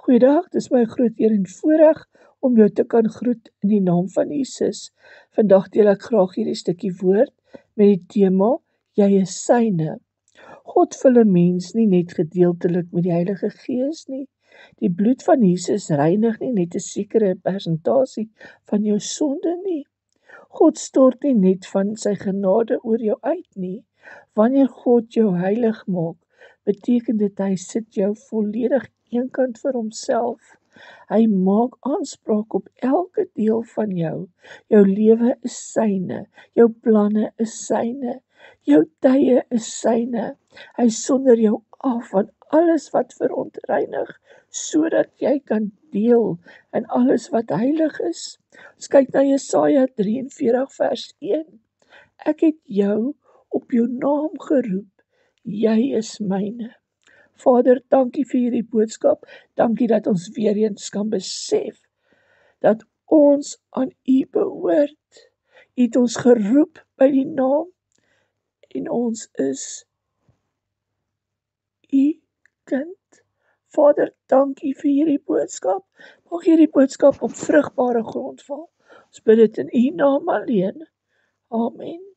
Goeiedag, dis my groot eer en voorreg om jou te kan groet in die naam van Jesus. Vandag deel ek graag hierdie stukkie woord met die tema, jy is syne. God vul 'n mens nie net gedeeltelik met die Heilige Gees nie. Die bloed van Jesus reinig nie net 'n sekere persentasie van jou sonde nie. God stort nie net van sy genade oor jou uit nie. Wanneer God jou heilig maak, beteken dit hy sit jou volledig eenkant vir homself. Hy maak aanspraak op elke deel van jou. Jou lewe is syne, jou planne is syne, jou tye is syne. Hy sonder jou af van alles wat verontreinig, sodat jy kan deel in alles wat heilig is. Ons kyk na Jesaja 43 vers 1. Ek het jou op jou naam geroep, jy is myne. Vader, dankie vir hierdie boodskap, dankie dat ons weer eens kan besef, dat ons aan U behoort. U het ons geroep by die naam, en ons is U kind. Vader, dankie vir hierdie boodskap, mag hierdie boodskap op vrugbare grond val. Ons bid dit in U naam alleen. Amen.